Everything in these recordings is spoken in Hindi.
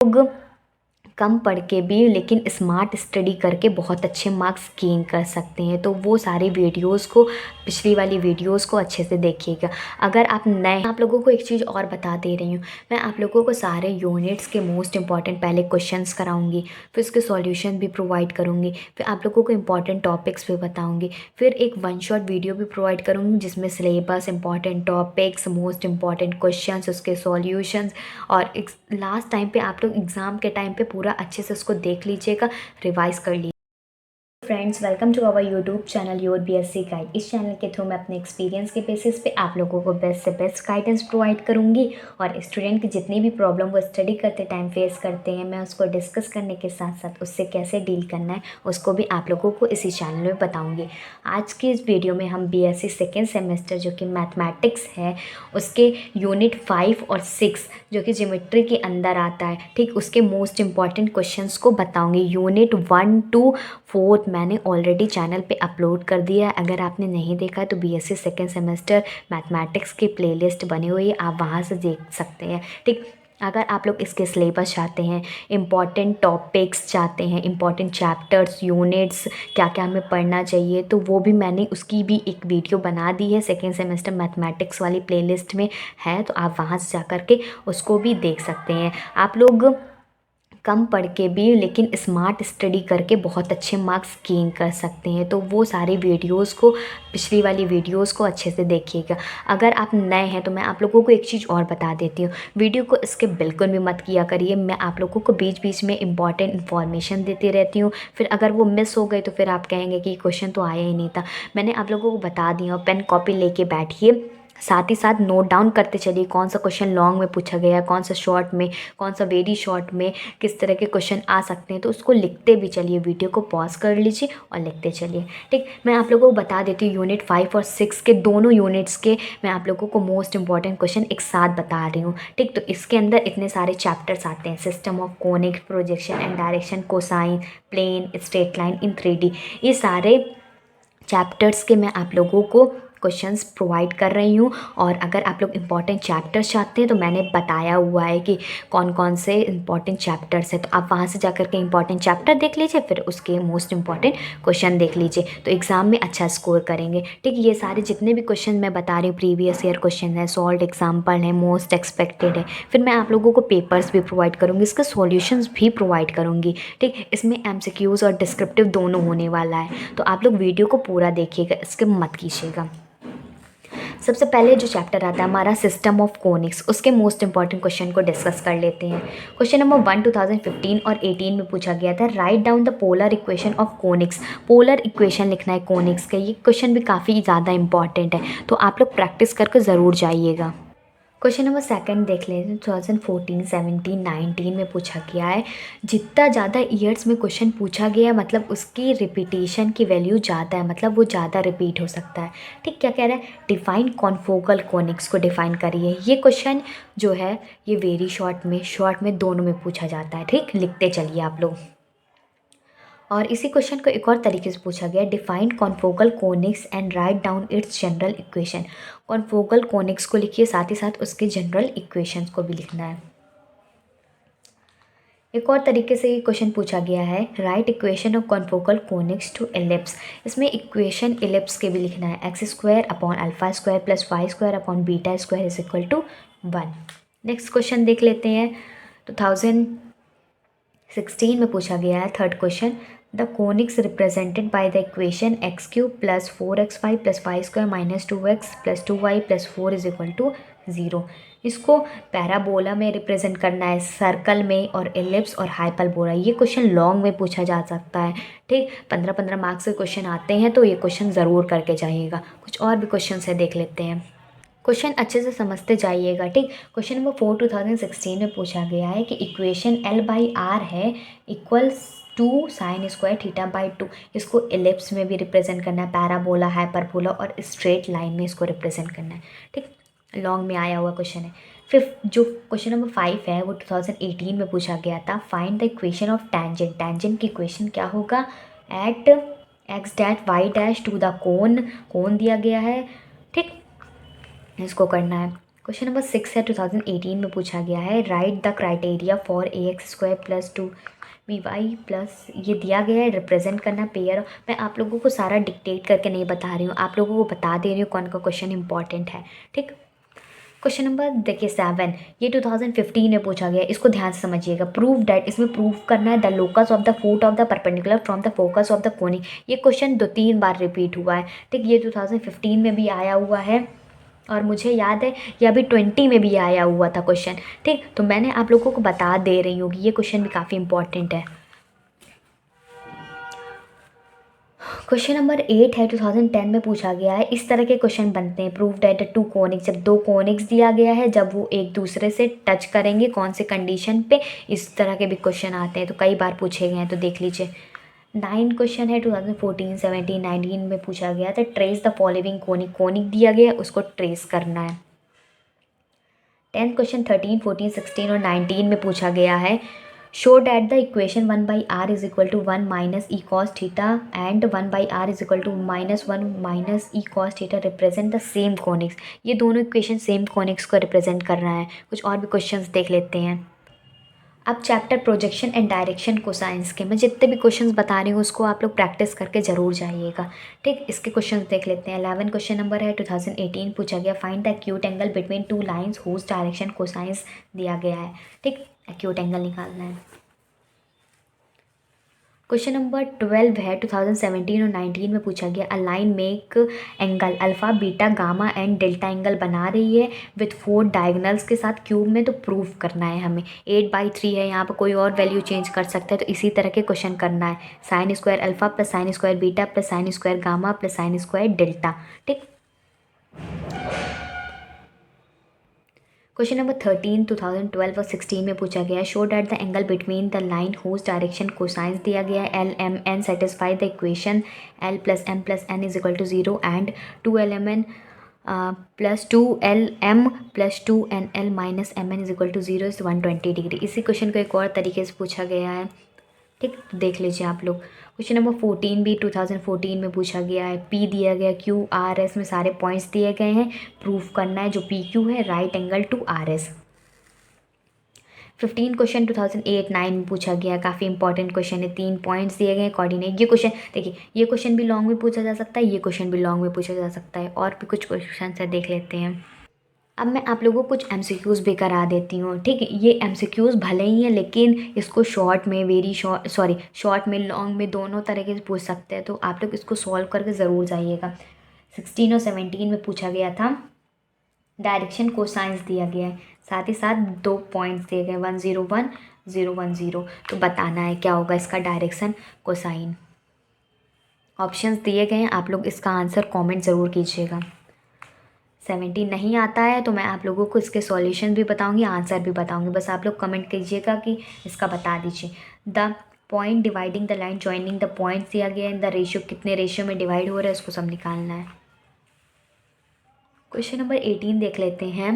लोग कम पढ़ के भी लेकिन स्मार्ट स्टडी करके बहुत अच्छे मार्क्स गेन कर सकते हैं। तो वो सारी वीडियोस को, पिछली वाली वीडियोस को अच्छे से देखिएगा। अगर आप नए, आप लोगों को एक चीज़ और बता दे रही हूँ, मैं आप लोगों को सारे यूनिट्स के मोस्ट इंपॉर्टेंट पहले क्वेश्चंस कराऊंगी, फिर उसके सॉल्यूशन भी प्रोवाइड करूँगी, फिर आप लोगों को इंपॉर्टेंट टॉपिक्स भी बताऊँगी, फिर एक वन शॉट वीडियो भी प्रोवाइड करूँगी जिसमें syllabus, important topics, most important questions, उसके सॉल्यूशंस, और लास्ट टाइम पे आप लोग एग्ज़ाम के टाइम पे पूरा अच्छे से उसको देख लीजिएगा, रिवाइज कर लीजिए। Friends, welcome to our YouTube channel your BSc guide. इस चैनल के थ्रू मैं अपने एक्सपीरियंस के बेसिस पे आप लोगों को बेस्ट से बेस्ट गाइडेंस प्रोवाइड करूंगी, और स्टूडेंट की जितनी भी प्रॉब्लम वो स्टडी करते टाइम फेस करते हैं, मैं उसको डिस्कस करने के साथ साथ उससे कैसे डील करना है उसको भी आप लोगों को इसी चैनल में बताऊँगी। आज की इस वीडियो में हम बीएससी सेकेंड सेमेस्टर जो कि मैथमेटिक्स है, उसके यूनिट 5 और 6 जो कि ज्योमेट्री के अंदर आता है, ठीक, उसके मोस्ट इंपॉर्टेंट क्वेश्चंस को बताऊंगी। यूनिट 1 to 4 मैंने ऑलरेडी चैनल पे अपलोड कर दिया है। अगर आपने नहीं देखा तो बीएससी सेकेंड सेमेस्टर मैथमेटिक्स की प्लेलिस्ट बनी हुई है, आप वहाँ से देख सकते हैं, ठीक। अगर आप लोग इसके सिलेबस चाहते हैं, इम्पॉर्टेंट टॉपिक्स चाहते हैं, इम्पॉर्टेंट चैप्टर्स, यूनिट्स, क्या क्या हमें पढ़ना चाहिए, तो वो भी मैंने उसकी भी एक वीडियो बना दी है, सेकेंड सेमेस्टर मैथमेटिक्स वाली प्लेलिस्ट में है, तो आप वहाँ से जा कर के उसको भी देख सकते हैं। आप लोग कम पढ़ के भी लेकिन स्मार्ट स्टडी करके बहुत अच्छे मार्क्स गेन कर सकते हैं। तो वो सारी वीडियोस को, पिछली वाली वीडियोस को अच्छे से देखिएगा। अगर आप नए हैं तो मैं आप लोगों को एक चीज़ और बता देती हूँ, वीडियो को इसके बिल्कुल भी मत किया करिए। मैं आप लोगों को बीच बीच में इंपॉर्टेंट इन्फॉर्मेशन देती रहती हूँ, फिर अगर वो मिस हो गई तो फिर आप कहेंगे कि क्वेश्चन तो आया ही नहीं था। मैंने आप लोगों को बता दिया, पेन कॉपी लेके बैठिए, साथ ही साथ नोट डाउन करते चलिए कौन सा क्वेश्चन लॉन्ग में पूछा गया है, कौन सा शॉर्ट में, कौन सा वेरी शॉर्ट में, किस तरह के क्वेश्चन आ सकते हैं, तो उसको लिखते भी चलिए। वीडियो को पॉज कर लीजिए और लिखते चलिए, ठीक। मैं आप लोगों को बता देती हूँ, यूनिट 5 और 6 के दोनों यूनिट्स के मैं आप लोगों को मोस्ट इंपॉर्टेंट क्वेश्चन एक साथ बता रही हूँ, ठीक। तो इसके अंदर इतने सारे चैप्टर्स आते हैं, system of conics, projection and direction, cosine, plane, straight line in 3D, ये सारे चैप्टर्स के मैं आप लोगों को क्वेश्चंस प्रोवाइड कर रही हूँ। और अगर आप लोग इम्पॉर्टेंट चैप्टर्स चाहते हैं तो मैंने बताया हुआ है कि कौन कौन से इम्पॉर्टेंट चैप्टर्स हैं, तो आप वहाँ से जा कर के इम्पॉर्टेंट चैप्टर देख लीजिए, फिर उसके मोस्ट इम्पॉर्टेंट क्वेश्चन देख लीजिए, तो एग्ज़ाम में अच्छा स्कोर करेंगे, ठीक। ये सारे जितने भी क्वेश्चन मैं बता रही हूँ प्रीवियस ईयर क्वेश्चन है, सॉल्व एग्जाम्पल है, मोस्ट एक्सपेक्टेड है, फिर मैं आप लोगों को पेपर्स भी प्रोवाइड करूँगी, इसके सॉल्यूशंस भी प्रोवाइड करूँगी, ठीक। इसमें एमसीक्यूज़ और डिस्क्रिप्टिव दोनों होने वाला है, तो आप लोग वीडियो को पूरा देखिएगा, स्किप मत कीजिएगा। सबसे पहले जो चैप्टर आता है हमारा सिस्टम ऑफ कोनिक्स, उसके मोस्ट इंपॉर्टेंट क्वेश्चन को डिस्कस कर लेते हैं। क्वेश्चन नंबर 1 2015 और 18 में पूछा गया था, right down the polar equation of conics. Polar equation लिखना है कोनिक्स का, ये क्वेश्चन भी काफ़ी ज़्यादा इंपॉर्टेंट है, तो आप लोग प्रैक्टिस करके ज़रूर जाइएगा। क्वेश्चन नंबर 2 देख लेते हैं, 2014, 17, 19 में पूछा गया है। जितना ज़्यादा ईयर्स में क्वेश्चन पूछा गया है मतलब उसकी रिपीटेशन की वैल्यू ज़्यादा है, मतलब वो ज़्यादा रिपीट हो सकता है, ठीक। क्या कह रहा है, डिफाइन कॉन्फोकल कोनिक्स को डिफाइन करिए। ये क्वेश्चन जो है ये वेरी शॉर्ट में दोनों में पूछा जाता है, ठीक। लिखते चलिए आप लोग। और इसी क्वेश्चन को एक और तरीके से पूछा गया, define confocal conics and write down it's general equation. Confocal conics को लिखिए, साथ ही साथ उसके जनरल इक्वेशंस को भी लिखना है। एक और तरीके से ये क्वेश्चन पूछा गया है, write equation of confocal conics to ellipse. इसमें इक्वेशन एलिप्स के भी लिखना है, x² upon alpha square plus y² upon beta square is equal to 1। Next question देख लेते हैं, 2016 में पूछा गया है, third question, the conics represented by the equation x³ plus 4x5 plus y² minus 2x plus 2y plus 4 is equal to 0। इसको पैराबोला में रिप्रेजेंट करना है, सर्कल में, और एलिप्स और हाइपरबोला। ये क्वेश्चन लॉन्ग में पूछा जा सकता है, ठीक। 15-15 मार्क्स के क्वेश्चन आते हैं, तो ये क्वेश्चन ज़रूर करके जाइएगा। कुछ और भी क्वेश्चन है, देख लेते हैं। क्वेश्चन अच्छे से समझते जाइएगा, ठीक। क्वेश्चन नंबर 4 2016 में पूछा गया है कि इक्वेशन L/R है equals to sine square theta by 2। इसको एलिप्स में भी रिप्रेजेंट करना है, पैराबोला, हाइपरबोला और स्ट्रेट लाइन में इसको रिप्रेजेंट करना है, ठीक। लॉन्ग में आया हुआ क्वेश्चन है। फिर जो क्वेश्चन नंबर 5 है वो 2018 में पूछा गया था, find the equation of tangent. Tangent की इक्वेशन क्या होगा, at x dash y dash to the cone दिया गया है, ठीक। इसको करना है। क्वेश्चन नंबर 6 है, 2018 में पूछा गया है। Right the criteria for ax² + 2by plus, ये दिया गया है, रिप्रेजेंट करना पेयर। मैं आप लोगों को सारा डिक्टेट करके नहीं बता रही हूँ, आप लोगों को बता दे रही हूँ कौन सा क्वेश्चन इंपॉर्टेंट है, ठीक। क्वेश्चन नंबर देखिए 7, ये 2015 में पूछा गया है, इसको ध्यान से समझिएगा। प्रूव डैट, इसमें प्रूव करना है the locus of the foot of the perpendicular from the focus of the conic. ये क्वेश्चन 2-3 बार रिपीट हुआ है, ठीक। ये 2015 में भी आया हुआ है और मुझे याद है ये अभी 20 में भी आया हुआ था क्वेश्चन, ठीक। तो मैंने आप लोगों को बता दे रही हूँ कि ये क्वेश्चन भी काफ़ी इंपॉर्टेंट है। क्वेश्चन नंबर 8 है, 2010 में पूछा गया है। इस तरह के क्वेश्चन बनते हैं। प्रूव दैट 2 कोनिक्स, जब 2 कोनिक्स दिया गया है, जब वो एक दूसरे से टच करेंगे कौन से कंडीशन पे, इस तरह के भी क्वेश्चन आते हैं, तो कई बार पूछे गए हैं, तो देख लीजिए। 9 क्वेश्चन है, 2014, 17, 19 में पूछा गया था। Trace the following conic, conic दिया गया है उसको ट्रेस करना है। 10th क्वेश्चन 13, 14, 16 और 19 में पूछा गया है। Show that the equation 1/r is equal to 1 minus e cos theta and 1/r is equal to -1 minus e cos theta represent the same conics. ये दोनों इक्वेशन सेम कॉनिक्स को रिप्रेजेंट कर रहा है। कुछ और भी क्वेश्चंस देख लेते हैं। अब chapter projection and direction cosines के मैं जितने भी क्वेश्चंस बता रही हूँ उसको आप लोग प्रैक्टिस करके ज़रूर जाइएगा, ठीक। इसके क्वेश्चंस देख लेते हैं। 11 क्वेश्चन नंबर है, 2018 पूछा गया। Find the acute angle between 2 lines whose direction cosines दिया गया है, ठीक। एक्यूट एंगल निकालना है। क्वेश्चन नंबर 12 है, 2017 और 19 में पूछा गया। A line make angle alpha beta gamma and delta angle बना रही है विथ 4 डायगनल्स के साथ क्यूब में, तो प्रूव करना है हमें। 8/3 है, यहाँ पर कोई और वैल्यू चेंज कर सकते हैं, तो इसी तरह के क्वेश्चन करना है। Sine square alpha plus sine square beta plus sine square gamma plus sine square delta, ठीक। क्वेश्चन नंबर 13, 2012 और 16 में पूछा गया है। Show that the angle between the line whose direction cosines दिया गया है। L m n satisfy the equation l plus m plus n is equal to 0 and 2LMN plus 2LM plus 2NL minus MN is equal to 0 is 120 degree. इसी क्वेश्चन को एक और तरीके से पूछा गया है, ठीक। देख लीजिए आप लोग। क्वेश्चन नंबर 14 भी 2014 में पूछा गया है। पी दिया गया, क्यू आर एस में सारे पॉइंट्स दिए गए हैं। प्रूफ करना है जो पी क्यू है right angle to R S. 15 question 2008-9 में पूछा गया। काफ़ी इंपॉर्टेंट क्वेश्चन है। 3 पॉइंट्स दिए गए हैं कोऑर्डिनेट। ये क्वेश्चन देखिए, ये क्वेश्चन भी लॉन्ग में पूछा जा सकता है, ये क्वेश्चन भी लॉन्ग में पूछा जा सकता है। और भी कुछ क्वेश्चन है, देख लेते हैं। अब मैं आप लोगों को कुछ MCQs भी करा देती हूँ, ठीक है। ये MCQs भले ही हैं लेकिन इसको शॉर्ट में शॉर्ट में लॉन्ग में दोनों तरीके से पूछ सकते हैं, तो आप लोग इसको सॉल्व करके ज़रूर जाइएगा। 16 और 17 में पूछा गया था। डायरेक्शन कोसाइंस दिया गया है, साथ ही साथ 2 पॉइंट्स दिए गए 101 010, तो बताना है क्या होगा इसका डायरेक्शन कोसाइन। ऑप्शंस दिए गए हैं, आप लोग इसका आंसर कमेंट ज़रूर कीजिएगा। 17 नहीं आता है तो मैं आप लोगों को इसके सॉल्यूशन भी बताऊंगी, आंसर भी बताऊंगी, बस आप लोग कमेंट कीजिएगा कि इसका बता दीजिए। The point dividing the line joining the points दिया गया है, द रेशियो कितने रेशियो में डिवाइड हो रहा है उसको सब निकालना है। क्वेश्चन नंबर 18 देख लेते हैं।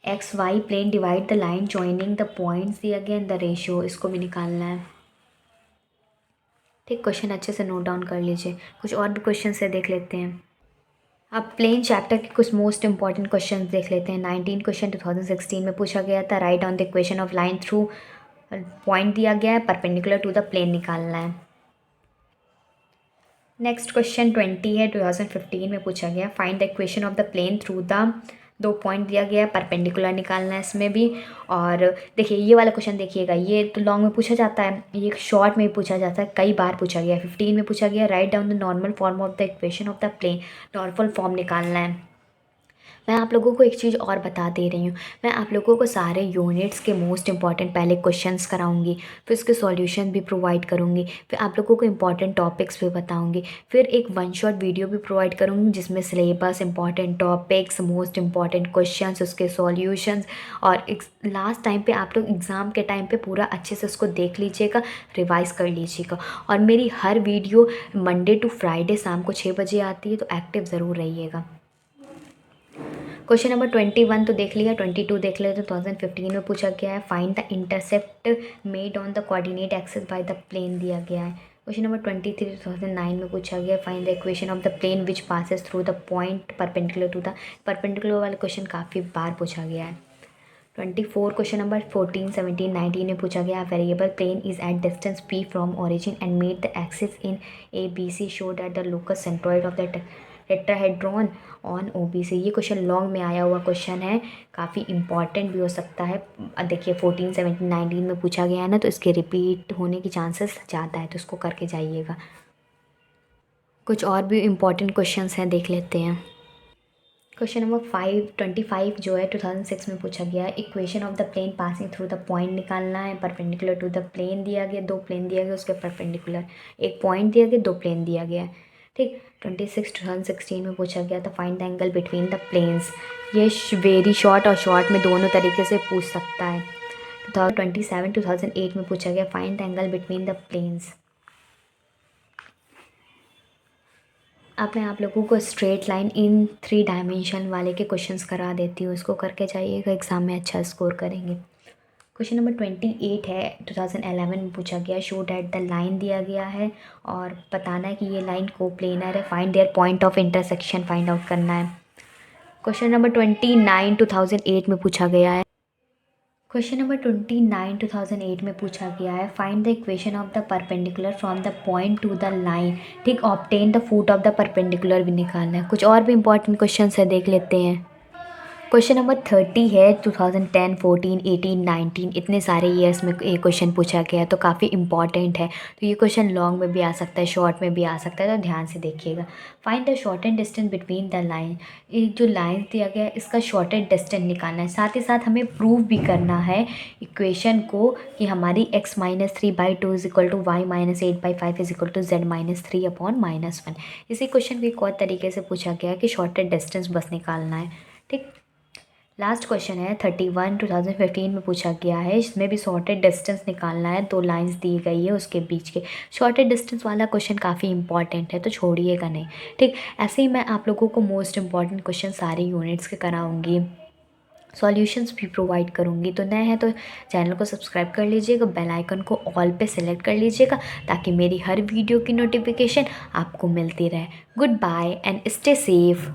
XY plane divide the line joining the points दिया गया इन द रेशियो, इसको भी निकालना है, ठीक। क्वेश्चन अच्छे से नोट डाउन कर लीजिए। कुछ और भी क्वेश्चन से देख लेते हैं। अब प्लेन चैप्टर के कुछ मोस्ट इंपॉर्टेंट क्वेश्चन देख लेते हैं। 19 क्वेश्चन 2016 में पूछा गया था। Right on the equation of line through point दिया गया है, परपेंडिकुलर टू द प्लेन निकालना है। नेक्स्ट क्वेश्चन 20 है, 2015 में पूछा गया। Find the equation of the plane through the 2 point दिया गया है, परपेंडिकुलर निकालना है इसमें भी। और देखिए ये वाला क्वेश्चन देखिएगा, ये तो लॉन्ग में पूछा जाता है, ये शॉर्ट में भी पूछा जाता है, कई बार पूछा गया है। 15 में पूछा गया। Write down the normal form of the equation of the plane, normal form निकालना है। मैं आप लोगों को एक चीज़ और बता दे रही हूँ, मैं आप लोगों को सारे यूनिट्स के मोस्ट इंपॉर्टेंट पहले क्वेश्चंस कराऊंगी, फिर उसके सॉल्यूशन भी प्रोवाइड करूँगी, फिर आप लोगों को इंपॉर्टेंट टॉपिक्स भी बताऊँगी, फिर एक 1 शॉट वीडियो भी प्रोवाइड करूँगी जिसमें syllabus, important topics, most important questions, उसके सॉल्यूशंस। और लास्ट टाइम पे आप लोग एग्ज़ाम के टाइम पे पूरा अच्छे से उसको देख लीजिएगा, रिवाइज कर लीजिएगा। और मेरी हर वीडियो मंडे टू फ्राइडे शाम को 6 बजे आती है, तो एक्टिव ज़रूर रहिएगा। क्वेश्चन नंबर 21 तो देख लिया। 22 देख लिया, तो 2015 में पूछा गया है। Find the intercept made on the coordinate axis by the plane दिया गया है। क्वेश्चन नंबर 23 2009 में पूछा गया, find the equation of the plane which passes through the point perpendicular to the perpendicular वाला क्वेश्चन काफ़ी बार पूछा गया है। 24 क्वेश्चन नंबर 14 17 19 में पूछा गया, variable plane is at distance p from origin and made the axis in A B C show that the locus centroid of the tetrahedron on OBC। ये क्वेश्चन लॉन्ग में आया हुआ क्वेश्चन है, काफ़ी इंपॉर्टेंट भी हो सकता है। देखिए 14 17 19 में पूछा गया है ना, तो इसके रिपीट होने की चांसेस ज़्यादा है, तो इसको करके जाइएगा। कुछ और भी इम्पॉर्टेंट क्वेश्चंस हैं, देख लेते हैं। क्वेश्चन नंबर 25 जो है 2006 में पूछा गया है, equation of the plane passing through the point निकालना है, परपेंडिकुलर टू द प्लेन दिया गया, दो प्लेन दिया गया, उसके परपेंडिकुलर एक पॉइंट दिया गया, दो प्लेन दिया गया है। ठीक, 26 2016 में पूछा गया था, find the angle between the planes. ये वेरी शॉर्ट और शॉर्ट में दोनों तरीके से पूछ सकता है। 27 2008 में पूछा गया, find the angle between the planes. अब मैं आप लोगों को स्ट्रेट लाइन इन 3 डायमेंशन वाले के क्वेश्चंस करा देती हूँ, इसको करके जाइएगा, एग्ज़ाम में अच्छा स्कोर करेंगे। क्वेश्चन नंबर 28 है 2011 में पूछा गया, शो डैट द लाइन दिया गया है और बताना है कि ये लाइन को प्लेनर है, find their point of intersection find out करना है। क्वेश्चन नंबर 29 2008 में पूछा गया है, क्वेश्चन नंबर 29 2008 में पूछा गया है, find the equation of the perpendicular from the point to the line. ठीक, obtain the foot of the perpendicular भी निकालना है। कुछ और भी इंपॉर्टेंट क्वेश्चन है, देख लेते हैं। क्वेश्चन नंबर 30 है 2010 14 18 19, इतने सारे ईयर्स में ये क्वेश्चन पूछा गया है, तो काफ़ी इंपॉर्टेंट है। तो ये क्वेश्चन लॉन्ग में भी आ सकता है, शॉर्ट में भी आ सकता है, तो ध्यान से देखिएगा। Find the shortest distance between the line. ये जो लाइन दिया गया है इसका शॉर्टेस्ट डिस्टेंस निकालना है, साथ ही साथ हमें प्रूव भी करना है इक्वेशन को कि हमारी x-3/2 is equal to y-8/5 is equal to z-3/-1। इसी क्वेश्चन को एक और तरीके से पूछा गया है कि शॉर्टेस्ट डिस्टेंस बस निकालना है। ठीक, लास्ट क्वेश्चन है 31 2015 में पूछा गया है, इसमें भी शॉर्टेड डिस्टेंस निकालना है, दो लाइंस दी गई है उसके बीच के। शॉर्टेड डिस्टेंस वाला क्वेश्चन काफ़ी इंपॉर्टेंट है, तो छोड़िएगा नहीं। ठीक, ऐसे ही मैं आप लोगों को मोस्ट इंपॉर्टेंट क्वेश्चन सारे यूनिट्स के कराऊंगी, सॉल्यूशंस भी प्रोवाइड करूंगी। तो नए हैं तो चैनल को सब्सक्राइब कर लीजिएगा, बेल आइकन को ऑल पे सेलेक्ट कर लीजिएगा, ताकि मेरी हर वीडियो की नोटिफिकेशन आपको मिलती रहे। Goodbye and stay safe.